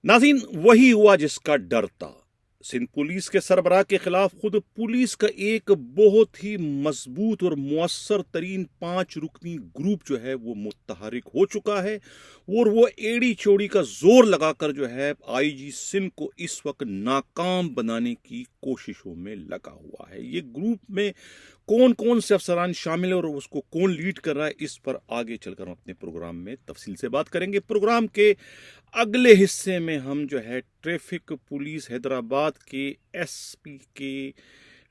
नाज़रीन, वही हुआ जिसका डर था। सिंध पुलिस के सरबराह के खिलाफ खुद पुलिस का एक बहुत ही मजबूत और मुअस्सर तरीन 5 रुकनी ग्रुप जो है वो मुतहरिक हो चुका है और वो एड़ी चोड़ी का जोर लगाकर जो है आईजी सिंध को इस वक्त नाकाम बनाने की कोशिशों में लगा हुआ है। ये ग्रुप में कौन कौन से अफसरान शामिल है और उसको कौन लीड कर रहा है, इस पर आगे चलकर हम अपने प्रोग्राम में तफसील से बात करेंगे। प्रोग्राम के अगले हिस्से में हम जो है ट्रैफिक पुलिस हैदराबाद के एसपी के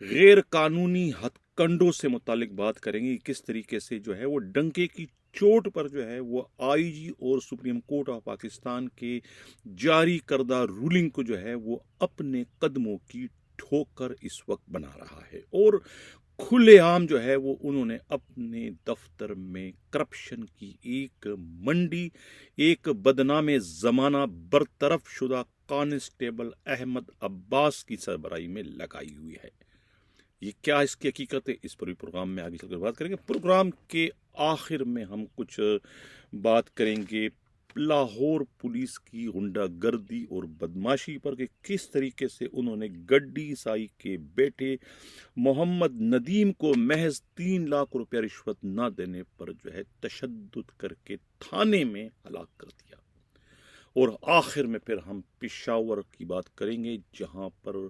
गैर कानूनी हथकंडों से मुतालिक बात करेंगे। किस तरीके से जो है वो डंके की चोट पर जो है वो आईजी और सुप्रीम कोर्ट ऑफ पाकिस्तान के जारी करदा रूलिंग को जो है वो अपने कदमों की ठोकर इस वक्त बना रहा है और खुलेआम जो है वो उन्होंने अपने दफ्तर में करप्शन की एक मंडी, एक बदनामे जमाना बरतरफ शुदा कांस्टेबल अहमद अब्बास की सरबराही में लगाई हुई है। ये क्या इसकी हकीकत है, इस पर भी प्रोग्राम में आगे चलकर बात करेंगे। प्रोग्राम के आखिर में हम कुछ बात करेंगे लाहौर पुलिस की गुंडागर्दी और बदमाशी पर कि किस तरीके से उन्होंने गड्डी साई के बेटे मोहम्मद नदीम को महज 3 लाख रुपया रिश्वत ना देने पर जो है तशद्दुद करके थाने में हलाक कर दिया। और आखिर में फिर हम पिशावर की बात करेंगे जहां पर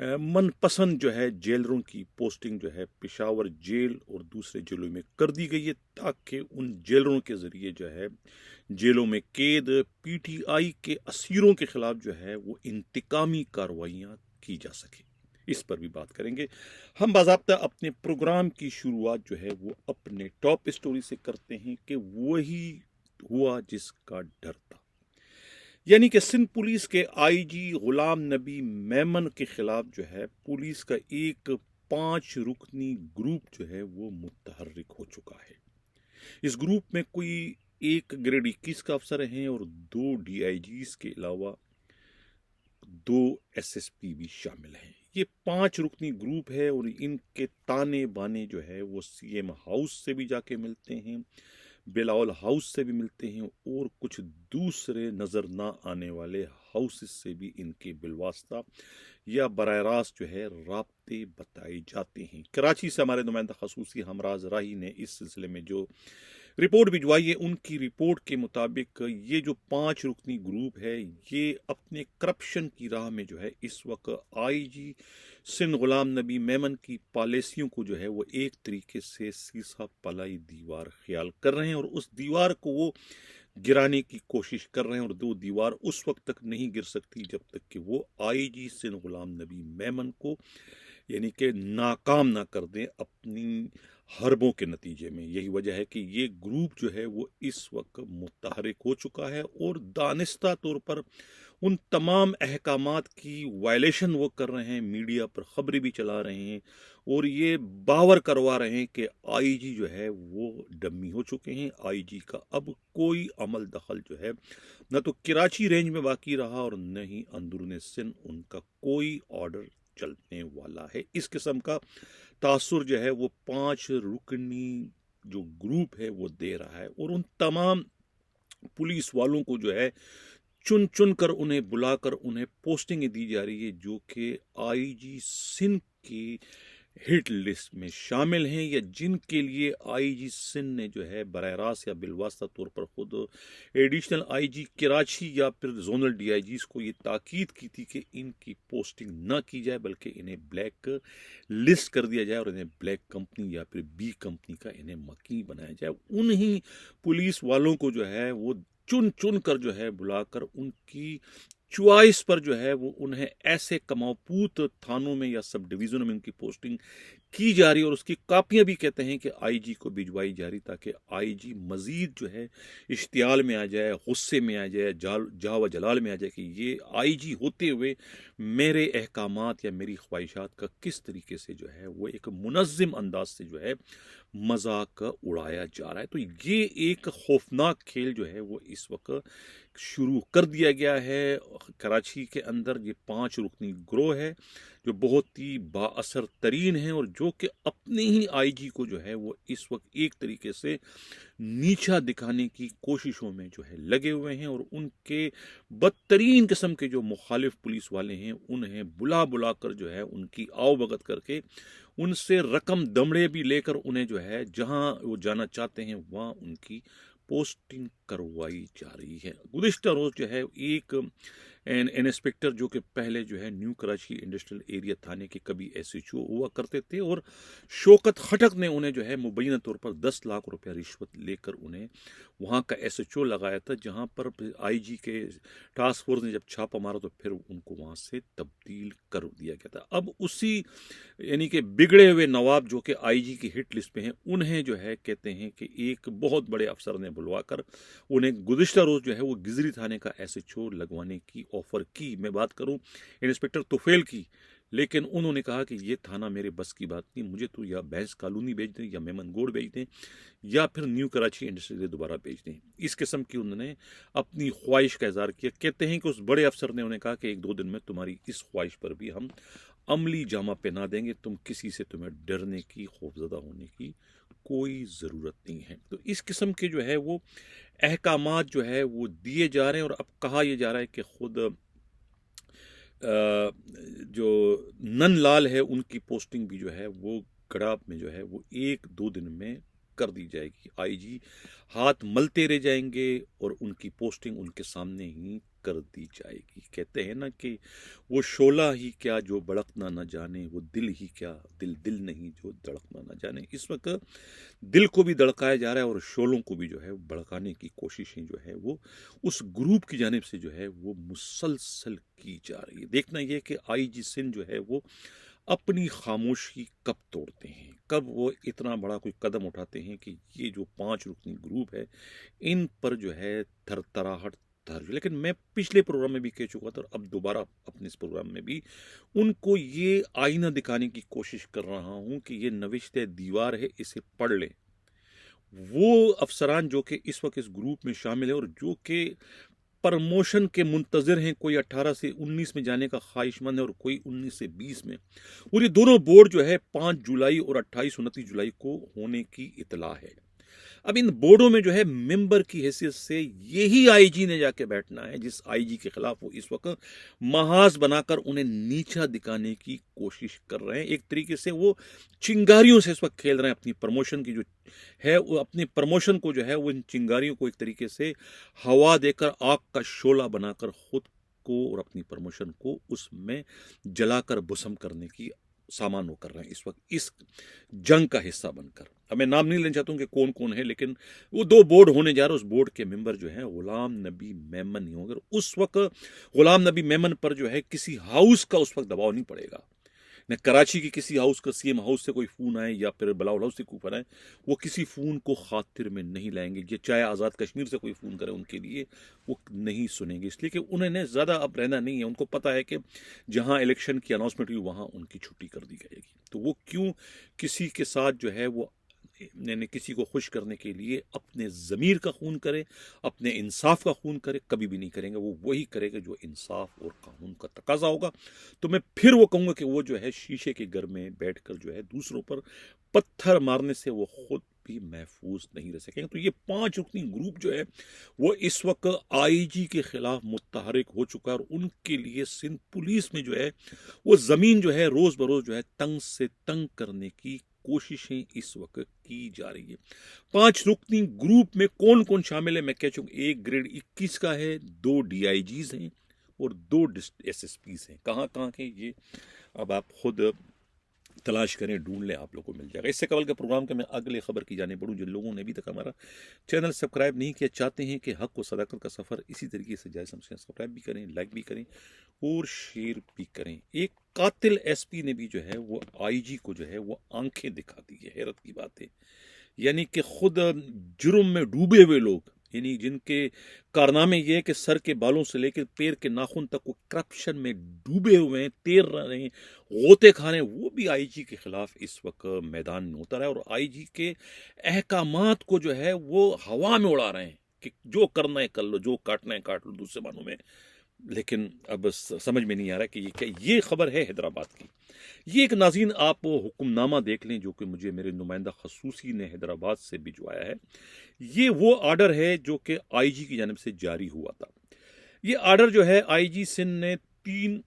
मनपसंद जो है जेलरों की पोस्टिंग जो है पिशावर जेल और दूसरे जेलों में कर दी गई है ताकि उन जेलरों के जरिए जो है जेलों में कैद पीटीआई के असीरों के खिलाफ जो है वो इंतकामी कार्रवाइयां की जा सके। इस पर भी बात करेंगे। हम बाज़ाब्ता अपने प्रोग्राम की शुरुआत जो है वो अपने टॉप स्टोरी से करते हैं कि वही हुआ जिसका डर था, यानी कि सिंध पुलिस के आईजी गुलाम नबी मेमन के खिलाफ जो है पुलिस का एक 5 रुकनी ग्रुप जो है वो मुतहर्रिक हो चुका है। इस ग्रुप में कोई एक ग्रेड 21 का अफसर हैं और 2 डीआईजीज के अलावा 2 एसएसपी भी शामिल हैं। ये 5 रुकनी ग्रुप है और इनके ताने बाने जो है वो सीएम हाउस से भी जाके मिलते हैं, बिलावल हाउस से भी मिलते हैं और कुछ दूसरे नजर ना आने वाले हाउसेस से भी इनके बिलवास्ता या बराह रास्त जो है राब्ते बताए जाते हैं। कराची से हमारे नुमाइंदा खसूसी हमराज राही ने इस सिलसिले में जो रिपोर्ट भिजवाई है, उनकी रिपोर्ट के मुताबिक ये जो 5 रुकनी ग्रुप है ये अपने करप्शन की राह में जो है इस वक्त आईजी सिंध गुलाम नबी मेमन की पॉलिसियों को जो है वो एक तरीके से सीसा पलाई दीवार ख्याल कर रहे हैं और उस दीवार को वो गिराने की कोशिश कर रहे हैं और वो दीवार उस वक्त तक नहीं गिर सकती जब तक कि वो आईजी सिंध गुलाम नबी मेमन को यानी कि नाकाम ना कर दें अपनी हरबों के नतीजे में। यही वजह है कि ये ग्रुप जो है वो इस वक्त मुतहरिक हो चुका है और दानिस्ता तौर पर उन तमाम अहकामात की वायलेशन वो कर रहे हैं, मीडिया पर खबरें भी चला रहे हैं और ये बावर करवा रहे हैं कि आईजी जो है वो डम्मी हो चुके हैं। आईजी का अब कोई अमल दखल जो है न तो कराची रेंज में बाकी रहा और न ही अंदरूनी सिंध उनका कोई ऑर्डर चलने वाला है। इस किस्म का तासुर जो है वो 5 रुकनी जो ग्रुप है वो दे रहा है और उन तमाम पुलिस वालों को जो है चुन चुन कर उन्हें बुलाकर उन्हें पोस्टिंग दी जा रही है जो कि आईजी सिंध की हिट लिस्ट में शामिल हैं या जिनके लिए आईजी सिंध ने जो है बराह रास्त या बिलवास्ता तौर पर खुद एडिशनल आईजी कराची या फिर जोनल डीआईजीज को ये ताकीद की थी कि इनकी पोस्टिंग न की जाए बल्कि इन्हें ब्लैक लिस्ट कर दिया जाए और इन्हें ब्लैक कंपनी या फिर बी कंपनी का इन्हें मकीन बनाया जाए। उन्हीं पुलिस वालों को जो है वो चुन चुन कर जो है बुलाकर उनकी चॉइस पर जो है वो उन्हें ऐसे कमापूत थानों में या सब डिवीजनों में उनकी पोस्टिंग की जा रही है और उसकी कापियां भी कहते हैं कि आईजी को भिजवाई जा रही ताकि आईजी मजीद जो है इश्तियाल में आ जाए, गुस्से में आ जाए, जावा जलाल में आ जाए कि ये आईजी होते हुए मेरे अहकामात या मेरी ख्वाहिशात का किस तरीके से जो है वो एक मुनज़्ज़म अंदाज से जो है मजाक उड़ाया जा रहा है। तो ये एक खौफनाक खेल जो है वो इस वक्त शुरू कर दिया गया है। कराची के अंदर ये 5 रुकनी गिरोह है जो बहुत ही बाअसर तरीन है और जो कि अपने ही आईजी को जो है वो इस वक्त एक तरीके से नीचा दिखाने की कोशिशों में जो है लगे हुए हैं, और उनके बदतरीन किस्म के जो मुखालिफ पुलिस वाले हैं उन्हें बुला बुला कर जो है उनकी आवभगत करके उनसे रकम दमड़े भी लेकर उन्हें जो है जहां वो जाना चाहते हैं वहां उनकी पोस्टिंग करवाई जा रही है। गुज़िश्ता रोज जो है एक इंस्पेक्टर जो कि पहले जो है न्यू कराची इंडस्ट्रियल एरिया थाने के कभी एसएचओ हुआ करते थे, और शौकत खटक ने उन्हें जो है मुबैना तौर पर 10 लाख रुपया रिश्वत लेकर उन्हें वहाँ का एसएचओ लगाया था, जहाँ पर आईजी के टास्क फोर्स ने जब छापा मारा तो फिर उनको वहाँ से तब्दील कर दिया गया था। अब उसी यानी कि बिगड़े हुए नवाब जो कि आईजी की हिट लिस्ट पे हैं उन्हें जो है कहते हैं कि एक बहुत बड़े अफसर ने बुलवाकर उन्हें गुज़िश्ता रोज जो है वो गिजरी थाने का एसएचओ लगवाने की ऑफर की। मैं बात करूं इंस्पेक्टर तुफेल की, लेकिन उन्होंने कहा कि ये थाना मेरे बस की बात नहीं, मुझे तो या भैंस कॉलोनी भेज दें या मेमन गोड़ भेज दें या फिर न्यू कराची इंडस्ट्री दोबारा भेज दें। इस किस्म की उन्होंने अपनी ख्वाहिश का इजहार किया। कहते हैं कि उस बड़े अफसर ने उन्हें कहा कि 1-2 दिन में तुम्हारी इस ख्वाहिश पर भी हम अमली जामा पहना देंगे, तुम किसी से तुम्हें डरने की खौफजदा होने की कोई ज़रूरत नहीं है। तो इस किस्म के जो है वो अहकामात जो है वो दिए जा रहे हैं, और अब कहा यह जा रहा है कि खुद जो नन लाल है उनकी पोस्टिंग भी जो है वो गड़ा में जो है वो 1-2 दिन में कर दी जाएगी। आईजी हाथ मलते रह जाएंगे और उनकी पोस्टिंग उनके सामने ही कर दी जाएगी। कहते हैं ना कि वो शोला ही क्या जो भड़कना न जाने, वो दिल ही क्या दिल दिल नहीं जो धड़कना न जाने। इस वक्त दिल को भी धड़काया जा रहा है और शोलों को भी जो है भड़काने की कोशिशें जो है वो उस ग्रुप की जानिब से जो है वो मुसलसल की जा रही है। देखना यह कि आईजी सिंध जो है वो अपनी खामोशी कब तोड़ते हैं, कब वो इतना बड़ा कोई कदम उठाते हैं कि ये जो 5 रुकनी ग्रुप है इन पर जो है थरथराहट धर। लेकिन मैं पिछले प्रोग्राम में भी कह चुका था और अब दोबारा अपने इस प्रोग्राम में भी उनको ये आईना दिखाने की कोशिश कर रहा हूं कि ये नविश्ते दीवार है, इसे पढ़ लें। वो अफसरान जो कि इस वक्त इस ग्रुप में शामिल है और जो कि प्रमोशन के मुंतजर हैं, कोई 18 से 19 में जाने का ख्वाहिशमंद है और कोई 19 से 20 में, और ये दोनों बोर्ड जो है 5 जुलाई और 28-29 जुलाई को होने की इतला है। अब इन बोर्डों में जो है मेंबर की हैसियत से यही आईजी ने जाके बैठना है जिस आईजी के खिलाफ वो इस वक्त महाज बनाकर उन्हें नीचा दिखाने की कोशिश कर रहे हैं। एक तरीके से वो चिंगारियों से इस वक्त खेल रहे हैं। अपनी प्रमोशन की जो है वो अपनी प्रमोशन को जो है वो इन चिंगारियों को एक तरीके से हवा देकर आग का शोला बनाकर खुद को और अपनी प्रमोशन को उसमें जलाकर भस्म करने की सामान वो कर रहे हैं इस वक्त इस जंग का हिस्सा बनकर। अब मैं नाम नहीं लेना चाहता हूं कि कौन कौन है, लेकिन वो 2 बोर्ड होने जा रहे हैं। उस बोर्ड के मेंबर जो हैं गुलाम नबी मेमन नहीं होंगे। उस वक्त गुलाम नबी मेमन पर जो है किसी हाउस का उस वक्त दबाव नहीं पड़ेगा, न कराची की किसी हाउस का सीएम हाउस से कोई फोन आए या फिर बलाउल हाउस से कोई फोन आए, वो किसी फोन को खातिर में नहीं लाएंगे। ये चाहे आज़ाद कश्मीर से कोई फोन करे उनके लिए वो नहीं सुनेंगे, इसलिए कि उन्हें ज़्यादा अब रहना नहीं है। उनको पता है कि जहां इलेक्शन की अनाउंसमेंट हुई वहां उनकी छुट्टी कर दी जाएगी। तो वो क्यों किसी के साथ जो है वो यानी किसी को खुश करने के लिए अपने ज़मीर का खून करे, अपने इंसाफ का खून करे, कभी भी नहीं करेंगे। वो वही करेगा जो इंसाफ और कानून का तकाजा होगा। तो मैं फिर वो कहूँगा कि वो जो है शीशे के घर में बैठकर जो है दूसरों पर पत्थर मारने से वो खुद भी महफूज नहीं रह सकेंगे। तो ये 5 रुकनी ग्रुप जो है वो इस वक्त आईजी के खिलाफ मुतहरिक हो चुका है और उनके लिए सिंध पुलिस में जो है वो ज़मीन जो है रोज़ बरोज़ जो है तंग से तंग करने की कोशिशें इस वक्त की जा रही है। 5 रुकनी ग्रुप में कौन कौन शामिल है मैं कह चुका। 1 ग्रेड 21 का है, 2 DIGs हैं और 2 SSPs हैं। कहाँ कहाँ के ये अब आप खुद तलाश करें, ढूंढ लें, आप लोगों को मिल जाएगा। इससे कबल के प्रोग्राम के मैं अगले खबर की जाने बढ़ूँ। जिन लोगों ने अभी तक हमारा चैनल सब्सक्राइब नहीं किया, चाहते हैं कि हक व सदाकत का सफ़र इसी तरीके से जाए, सब्सक्राइब भी करें, लाइक भी करें और शेयर भी करें। एक कातिल SP ने भी जो है वो IG को जो है वो आंखें दिखा दी है। हैरत की बात है, यानी कि खुद जुर्म में डूबे हुए लोग, यानी जिनके कारनामे ये है कि सर के बालों से लेकर पैर के नाखून तक वो करप्शन में डूबे हुए हैं, तैर रहे हैं, गोते खा रहे हैं, वो भी IG के खिलाफ इस वक्त मैदान में उतर है और IG के अहकामात को जो है वो हवा में उड़ा रहे हैं। कि जो करना है कर लो, जो काटना है काट लो, दूसरे मानों में। लेकिन अब समझ में नहीं आ रहा कि ये क्या। ये खबर है हैदराबाद की। ये एक नाज़रीन आप हुक्मनामा देख लें जो कि मुझे मेरे नुमाइंदा खसूसी ने हैदराबाद से भिजवाया है। ये वो आर्डर है जो कि आईजी की जानिब से जारी हुआ था। ये आर्डर जो है आईजी सिंध ने 3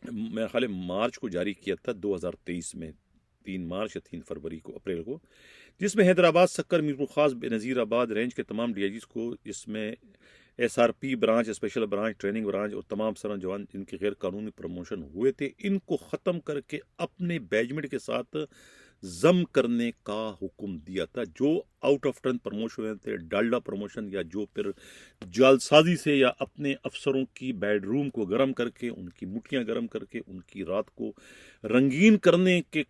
मेरे ख्याल है मार्च को जारी किया था 2023 में, 3 मार्च या 3 फरवरी को, अप्रैल को, जिसमें हैदराबाद, सक्कर, मीरपुर खास, बेनज़ीराबाद रेंज के तमाम डीआईजीज़ को, इसमें SRP branch, special branch, training branch और तमाम सरन जवान जिनके गैर कानूनी प्रमोशन हुए थे, इनको ख़त्म करके अपने बैजमेंट के साथ जम करने का हुक्म दिया था। जो आउट ऑफ टर्न प्रमोशन हुए थे, डालडा प्रमोशन, या जो फिर जालसाजी से या अपने अफसरों की बेडरूम को गर्म करके, उनकी मुठियां गर्म करके, उनकी रात को रंगीन करने के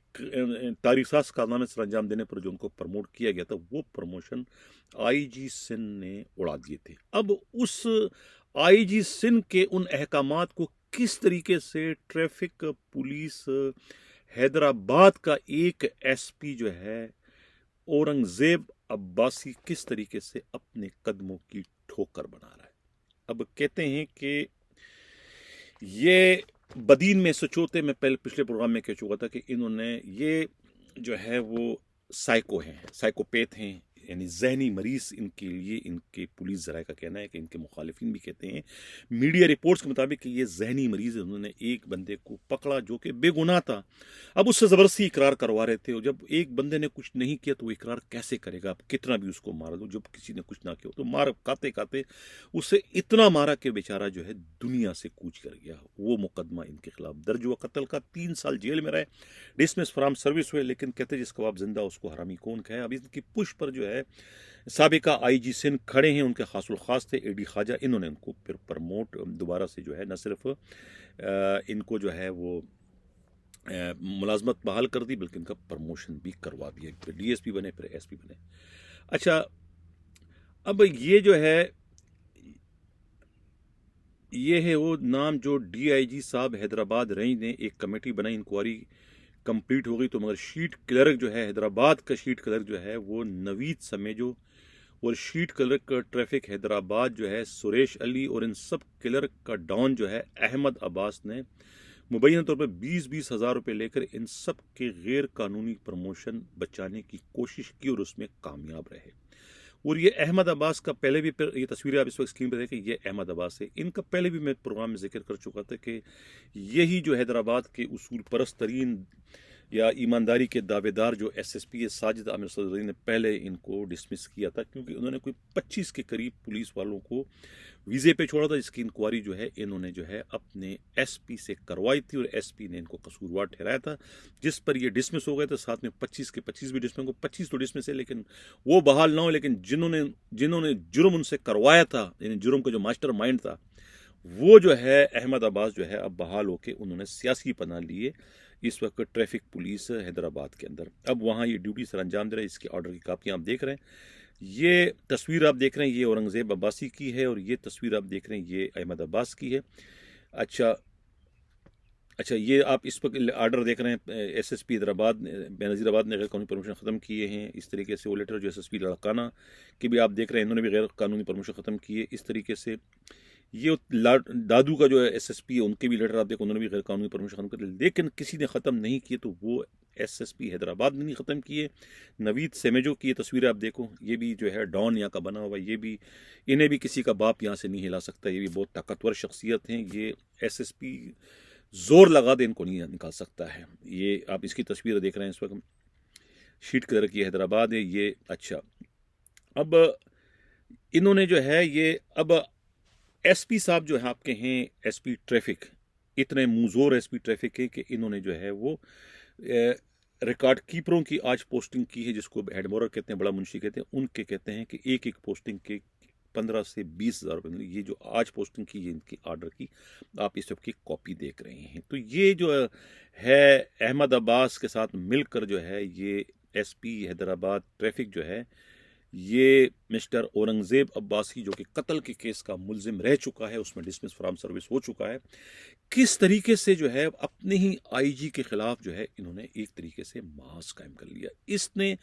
तारीसास कारनामे सर अंजाम देने पर जो उनको प्रमोट किया गया था, वो प्रमोशन आईजी सिंध ने उड़ा दिए थे। अब उस आईजी सिंध के उन अहकामात को किस तरीके से ट्रैफिक पुलिस हैदराबाद का एक एसपी जो है औरंगजेब अब्बासी किस तरीके से अपने कदमों की ठोकर बना रहा है। अब कहते हैं कि ये बदीन में सचोते, मैं पहले पिछले प्रोग्राम में कह चुका था कि इन्होंने, ये जो है वो साइको हैं, साइकोपैथ हैं, यानी जहनी मरीज इनके लिए इनके पुलिस ज़राए का कहना है कि इनके मुखालिफिन भी कहते हैं, मीडिया रिपोर्ट्स के मुताबिक कि ये जहनी मरीज है। उन्होंने एक बंदे को पकड़ा जो कि बेगुनाह था, अब उससे ज़बरदस्ती इकरार करवा रहे थे। और जब एक बंदे ने कुछ नहीं किया तो वो इकरार कैसे करेगा? आप कितना भी उसको मार दो, जब किसी ने कुछ ना किया तो मार खाते खाते उसे इतना मारा कि बेचारा जो है दुनिया से कूच कर गया। वो मुकदमा इनके खिलाफ दर्ज हुआ, कत्ल का, 3 साल जेल में रहे, डिसमिस फ्राम सर्विस हुए। लेकिन कहते जिसको आप जिंदा उसको हरामी कौन कहे। अब इनकी पुश पर जो है साबिका आईजी सिंध खड़े हैं, उनके खासुल खास थे एडी ख्वाजा। इन्होंने उनको फिर प्रमोट दोबारा से जो है, न सिर्फ इनको जो है वो मुलाजमत बहाल कर दी, बल्कि इनका प्रमोशन भी करवा दिया। फिर डीएसपी बने, फिर एसपी बने। अच्छा, अब ये जो है, ये है वो नाम जो डीआईजी साहब हैदराबाद रेंज ने एक कमेटी बनाई, इंक्वायरी कंप्लीट हो गई। तो मगर शीट क्लर्क जो है हैदराबाद का, शीट क्लर्क जो है वो नवीद समेजो, और शीट क्लर्क ट्रैफिक हैदराबाद जो है सुरेश अली, और इन सब क्लर्क का डॉन जो है अहमद अब्बास ने मुबैना तौर पर 20-20 हज़ार रुपये लेकर इन सब के गैर कानूनी प्रमोशन बचाने की कोशिश की और उसमें कामयाब रहे। और ये अहमद अब्बास का पहले भी, ये तस्वीरें आप इस वक्त स्क्रीन पर देखें, ये अहमद अब्बास है। इनका पहले भी मैं प्रोग्राम में जिक्र कर चुका था कि यही जो हैदराबाद के उसूल परस्त तरीन या ईमानदारी के दावेदार जो एसएसपी साजिद आमिर सदरी ने पहले इनको डिसमिस किया था, क्योंकि उन्होंने कोई 25 के करीब पुलिस वालों को वीज़े पे छोड़ा था, जिसकी इंक्वायरी जो है इन्होंने जो है अपने एसपी से करवाई थी, और एसपी ने इनको कसूरवार ठहराया था, जिस पर ये डिसमिस हो गए थे। साथ में 25 के 25 भी डिसमिस, 25 तो डिसमिस है, लेकिन वो बहाल ना हो। लेकिन जिन्होंने जुर्म उनसे करवाया था, यानी जुर्म का जो मास्टर माइंड था, वो जो है अहमद अब्बास जो है अब बहाल होके उन्होंने सियासी पनाह लिए इस वक्त ट्रैफिक पुलिस हैदराबाद के अंदर। अब वहाँ ये ड्यूटी सर अंजाम दे रहे हैं। इसके ऑर्डर की कापियाँ आप देख रहे हैं। ये तस्वीर आप देख रहे हैं, ये औरंगजेब अब्बासी की है, और ये तस्वीर आप देख रहे हैं, ये अहमद अब्बास की है। अच्छा, ये आप इस पर आर्डर देख रहे हैं, एसएसपी हैदराबाद बेनज़ीराबाद ने गैर कानूनी परमिशन ख़त्म किए हैं। इस तरीके से वो लेटर जो एसएसपी लड़काना के भी आप देख रहे हैं, इन्होंने भी गैर कानूनी परमिशन ख़त्म किए। इस तरीके से ये दादू का जो है एसएसपी है, उनके भी लेटर आप देखो, उन्होंने भी गैर कानूनी परमिशन ख़त्म कर, लेकिन किसी ने ख़त्म नहीं किए। तो वो एसएसपी हैदराबाद ने नहीं ख़त्म किए। नवीद सेमेजो की ये तस्वीरें आप देखो, ये भी जो है डॉन यहाँ का बना हुआ, ये भी, इन्हें भी किसी का बाप यहाँ से नहीं हिला सकता। ये भी बहुत ताकतवर शख्सियत हैं। ये एसएसपी जोर लगा दे इनको नहीं निकाल सकता है। ये आप इसकी तस्वीर देख रहे हैं इस वक्त, शीट कलर की हैदराबाद है ये। अच्छा, अब इन्होंने जो है ये, अब एसपी साहब जो है आपके हैं एसपी ट्रैफिक, इतने मुंहजोर एसपी ट्रैफिक है कि इन्होंने जो है वो रिकॉर्ड कीपरों की आज पोस्टिंग की है, जिसको हेडमोरर कहते हैं, बड़ा मुंशी कहते हैं। उनके कहते हैं कि एक एक पोस्टिंग के 15 से 20 हज़ार रुपये। ये जो आज पोस्टिंग की है इनकी ऑर्डर की, आप इस सबकी कॉपी देख रहे हैं। तो ये जो है अहमद अब्बास के साथ मिलकर जो है ये एसपी हैदराबाद ट्रैफिक जो है, ये मिस्टर औरंगजेब अब्बासी जो कि कत्ल के केस का मुलजिम रह चुका है, उसमें डिसमिस फ्रॉम सर्विस हो चुका है, किस तरीके से जो है अपने ही आईजी के खिलाफ जो है इन्होंने एक तरीके से मास कायम कर लिया। इसने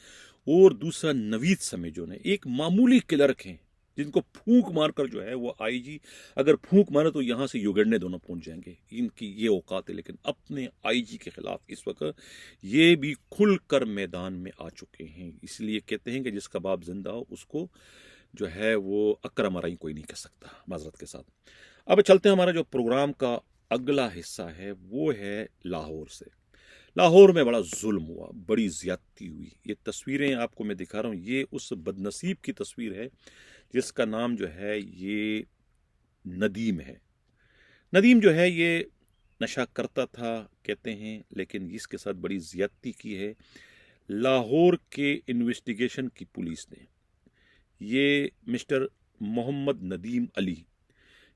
और दूसरा नवीद समेत जो है एक मामूली क्लर्क हैं जिनको फूंक मारकर जो है वो आईजी, अगर फूंक मारे तो यहां से युगड़ने दोनों पहुंच जाएंगे, इनकी ये औकात है। लेकिन अपने आईजी के खिलाफ इस वक्त ये भी खुलकर मैदान में आ चुके हैं। इसलिए कहते हैं कि जिसका बाप जिंदा हो उसको जो है वो अकरम मराई कोई नहीं कह सकता, माजरत के साथ। अब चलते हैं, हमारा जो प्रोग्राम का अगला हिस्सा है वो है लाहौर से। लाहौर में बड़ा जुल्म हुआ, बड़ी ज्यादती हुई। ये तस्वीरें आपको मैं दिखा रहा हूँ, ये उस बदनसीब की तस्वीर है जिसका नाम जो है ये नदीम है। नदीम जो है ये नशा करता था कहते हैं, लेकिन इसके साथ बड़ी ज्यादती की है लाहौर के इन्वेस्टिगेशन की पुलिस ने। ये मिस्टर मोहम्मद नदीम अली,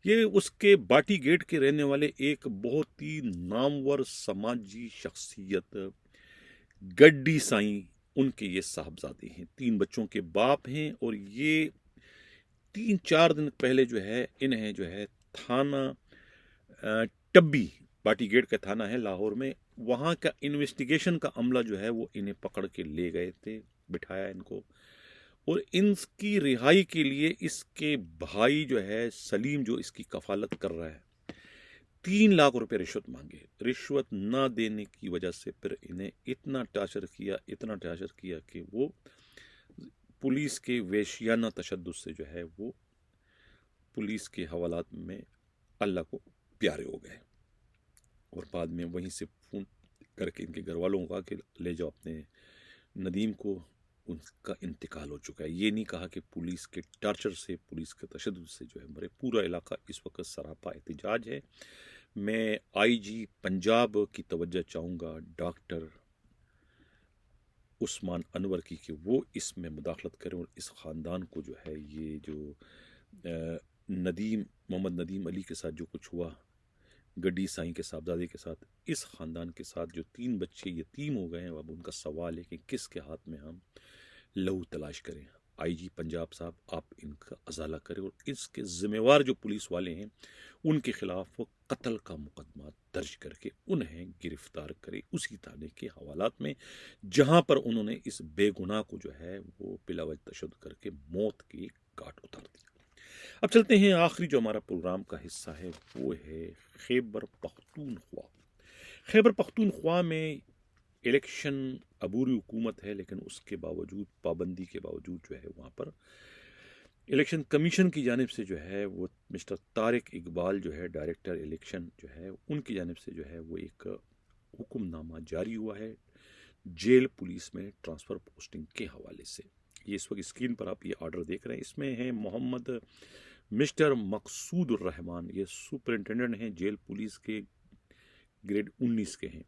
ये उसके बाटी गेट के रहने वाले एक बहुत ही नामवर समाजी शख्सियत गड्डी साईं, उनके ये साहबजादे हैं, 3 बच्चों के बाप हैं। और ये 3-4 दिन पहले जो है इन्हें जो है थाना टब्बी, बाटी गेट का थाना है लाहौर में, वहाँ का इन्वेस्टिगेशन का अमला जो है वो इन्हें पकड़ के ले गए थे, बिठाया इनको। और इनकी रिहाई के लिए इसके भाई जो है सलीम, जो इसकी कफालत कर रहा है, 3 लाख रुपए रिश्वत मांगे। रिश्वत ना देने की वजह से फिर इन्हें इतना टार्चर किया कि वो पुलिस के वेशियाना तशद्दुद से जो है वो पुलिस के हवालात में अल्लाह को प्यारे हो गए। और बाद में वहीं से फोन करके इनके घर वालों को कहा कि ले जाओ अपने नदीम को, उनका इंतकाल हो चुका है। ये नहीं कहा कि पुलिस के टार्चर से, पुलिस के तशद्दुद से जो है मेरे पूरा इलाका इस वक्त सरापा एहतिजाज है। मैं आईजी पंजाब की तवज्जो चाहूँगा डॉक्टर उस्मान अनवर की कि वो इसमें मुदाखलत करें और इस ख़ानदान को जो है ये जो नदीम, मोहम्मद नदीम अली के साथ जो कुछ हुआ, गड्डी साईं के साहबजादे के साथ, इस ख़ानदान के साथ जो 3 बच्चे यतीम हो गए हैं, अब उनका सवाल है कि किसके हाथ में हम लहू तलाश करें। आईजी पंजाब साहब, आप इनका अजाला करें और इसके ज़िम्मेवार जो पुलिस वाले हैं उनके खिलाफ कत्ल का मुकदमा दर्ज करके उन्हें गिरफ्तार करें उसी थाने के हवालात में जहां पर उन्होंने इस बेगुनाह को जो है वो बिलावज तशद्दुद करके मौत की घाट उतार दी। अब चलते हैं, आखिरी जो हमारा प्रोग्राम का हिस्सा है वो है खैबर पख्तूनख्वा। खैबर पख्तूनख्वा में इलेक्शन अबूरी हुकूमत है, लेकिन उसके बावजूद, पाबंदी के बावजूद जो है वहाँ पर इलेक्शन कमीशन की जानिब से जो है वो मिस्टर तारिक इकबाल जो है डायरेक्टर इलेक्शन जो है, उनकी जानिब से जो है वो एक हुक्मनामा जारी हुआ है जेल पुलिस में ट्रांसफ़र पोस्टिंग के हवाले से। ये इस वक्त स्क्रीन पर आप ये ऑर्डर देख रहे हैं। इसमें है मोहम्मद मिस्टर मकसूद रहमान, ये सुपरिटेंडेंट हैं जेल पुलिस के, ग्रेड 19 के हैं।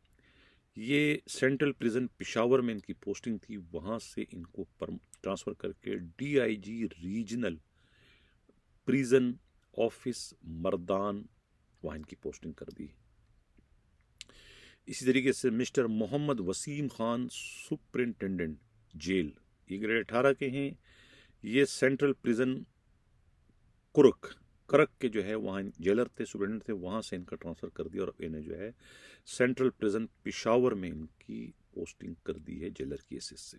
ये सेंट्रल प्रिजन पेशावर में इनकी पोस्टिंग थी, वहाँ से इनको ट्रांसफ़र करके DIG regional prison office Mardan, वहाँ इनकी पोस्टिंग कर दी। इसी तरीके से mister Mohammad Waseem Khan superintendent jail, ये ग्रेड 18 के हैं। ये सेंट्रल प्रिजन करक के जो है वहाँ जेलर थे, सुपरिटेंडेंट थे, वहाँ से इनका ट्रांसफ़र कर दिया और इन्हें जो है सेंट्रल प्रिजन पेशावर में इनकी पोस्टिंग कर दी है जेलर की एसेस से,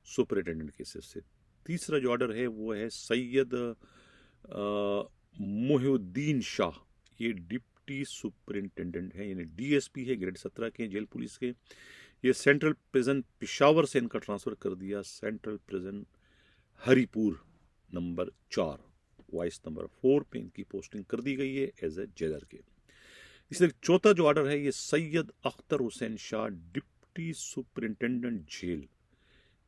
सुपरिटेंडेंट के एसेस से। तीसरा जो ऑर्डर है वो है सैयद मोहुद्दीन शाह, ये डिप्टी सुपरिटेंडेंट है, यानी डीएसपी है, ग्रेड 17 के जेल पुलिस के। ये सेंट्रल प्रिजन पेशावर से इनका ट्रांसफ़र कर दिया central prison Haripur number 4, vice number 4 पे इनकी पोस्टिंग कर दी गई है एज ए जेलर के। इसलिए चौथा जो ऑर्डर है ये Syed Akhtar Hussain Shah deputy superintendent jail,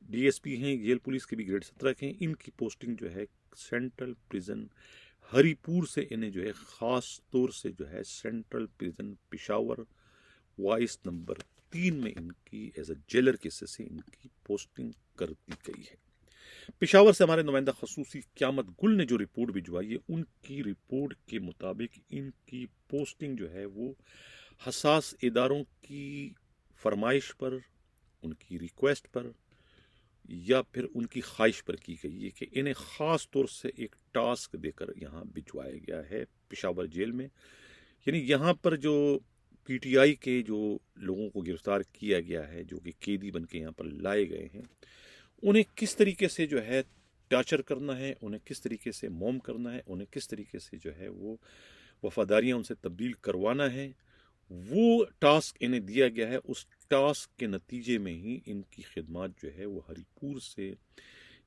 DSP हैं जेल पुलिस के भी, ग्रेड 17 के हैं। इनकी पोस्टिंग जो है सेंट्रल प्रिजन हरीपुर से इन्हें जो है ख़ास तौर से जो है central prison Peshawar vice number 3 में इनकी एज ए जेलर के से इनकी पोस्टिंग कर दी गई है। पेशावर से हमारे नुमाइंदा खसूसी क़यामत गुल ने जो रिपोर्ट भिजवाई है, उनकी रिपोर्ट के मुताबिक इनकी पोस्टिंग जो है वो हसास इदारों की फरमाइश पर, उनकी रिक्वेस्ट पर या फिर उनकी ख्वाहिश पर की गई है कि इन्हें ख़ास तौर से एक टास्क देकर यहाँ भिजवाया गया है पेशावर जेल में। यानी यहाँ पर जो पीटीआई के जो लोगों को गिरफ्तार किया गया है, जो कि कैदी बन के यहाँ पर लाए गए हैं, उन्हें किस तरीके से जो है टार्चर करना है, उन्हें किस तरीके से मॉम करना है, उन्हें किस तरीके से जो है वो वफादारियां उनसे तब्दील करवाना है, वो टास्क इन्हें दिया गया है। उस टास्क के नतीजे में ही इनकी खिदमत जो है वो हरीपुर से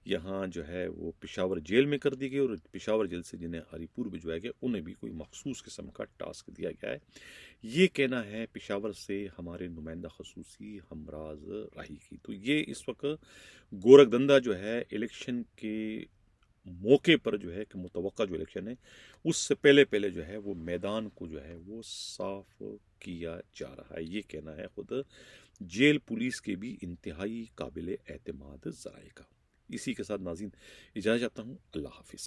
यहाँ जो है वो पेशावर जेल में कर दी गई, और पेशावर जेल से जिन्हें हरीपुर भिजवाया गया उन्हें भी कोई मखसूस किस्म का टास्क दिया गया है। ये कहना है पेशावर से हमारे नुमाइंदा खसूसी हमराज राही की। तो ये इस वक्त गोरखधंधा जो है इलेक्शन के मौके पर जो है कि मुतवक्का जो इलेक्शन है उससे पहले पहले जो है वो मैदान को जो है वो साफ किया जा रहा है। ये कहना है खुद जेल पुलिस के भी इंतहाई काबिल एतमाद ज़राए का। इसी के साथ नाज़रीन इजाज़त चाहता हूँ। अल्लाह हाफिज़।